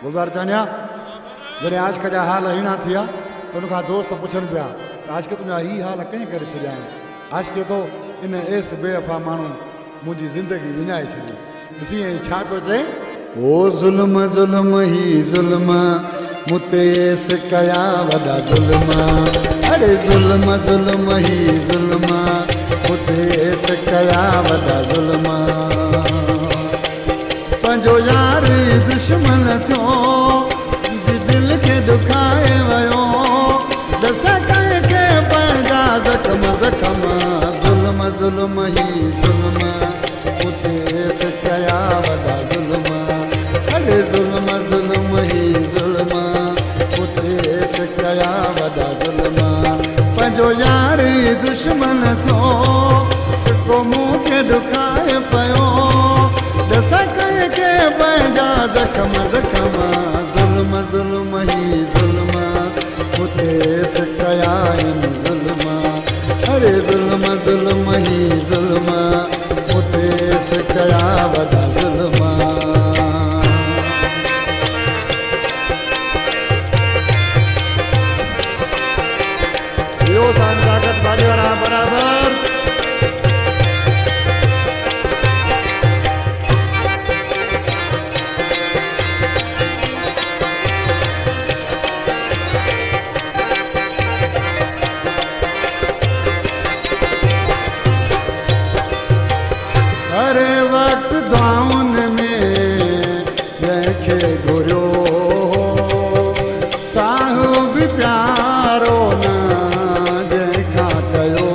गुलजार चानिया जॾहिं आशिक जा हाल हीणा थिया त उनखां दोस्त पुछनि पिया त आशिक तुंहिंजा ही हाल कंहिं करे छॾिया आहिनि। आशिक तो इन एस बेवफ़ा माण्हू मुंहिंजी ज़िंदगी विञाए छॾी। ॾिसी ऐं छा पियो चए, ओ ज़ुल्म ज़ुल्म ही ज़ुल्म मुते एस कया वॾा ज़ुल्म, अड़े ज़ुल्म ज़ुल्म ही ज़ुल्म मुते एस कया वॾा ज़ुल्म। पंहिंजो यार दुश्मन थियो दिल के दुखाए वयो, दस कंहिंखे पंहिंजा ज़ख़्म ज़ख़्म। ज़ुल्म ज़ुल्म ही ज़ुल्म मुते एस कया वॾा ज़ुल्म, अड़े ज़ुल्म ज़ुल्म ही ज़ुल्म मुते एस कया वॾा ज़ुल्म। पंहिंजो यार दुश्मन थियो को मूंखे दुखाए पियो, दस कंहिंखे पंहिंजा ज़ख़्म ज़ख़्म। ज़ुल्म ज़ुल्म ही ज़ुल्म मुते एस कया आहिनि ज़ुल्म, अड़े ज़ुल्म ज़ुल्म ही ज़ुल्म मुते एस कया वॾा ज़ुल्म। इहो सान ताक़त बाजे वारा बराबर। हर वक्त दुआउन में जंहिंखे घुरियो साहु बि प्यारो न जंहिंखां कयो।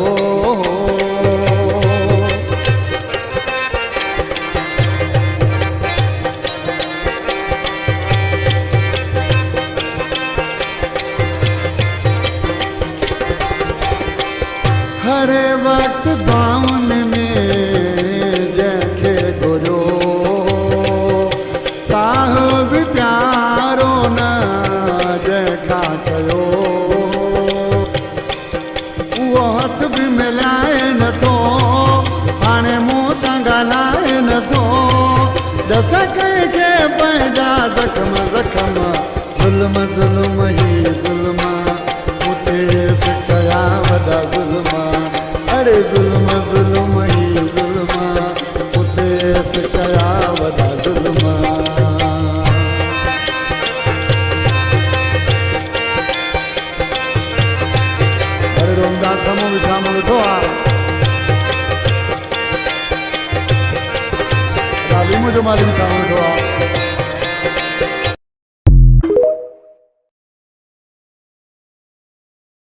हर वक्त दुआउन में जंहिंखे घुरियो साहु बि प्यारो न जंहिंखां कयो। उहो हथ बि मिलाए नथो हाणे मूं सां ॻाल्हाए नथो, दस कंहिंखे पंहिंजा ज़ख़्म ज़ख़्म। ज़ुल्म ज़ुल्म ही ज़ुल्म मुते एस कया वॾा ज़ुल्म, अड़े ज़ुल्म ज़ुल्म ही ज़ुल्म मुते एस कया वॾा ज़ुल्म। अरे रोमदास समूह बि शामिल ॾिठो आहे, तालीम जो मालिक शामिल ॾिठो आहे।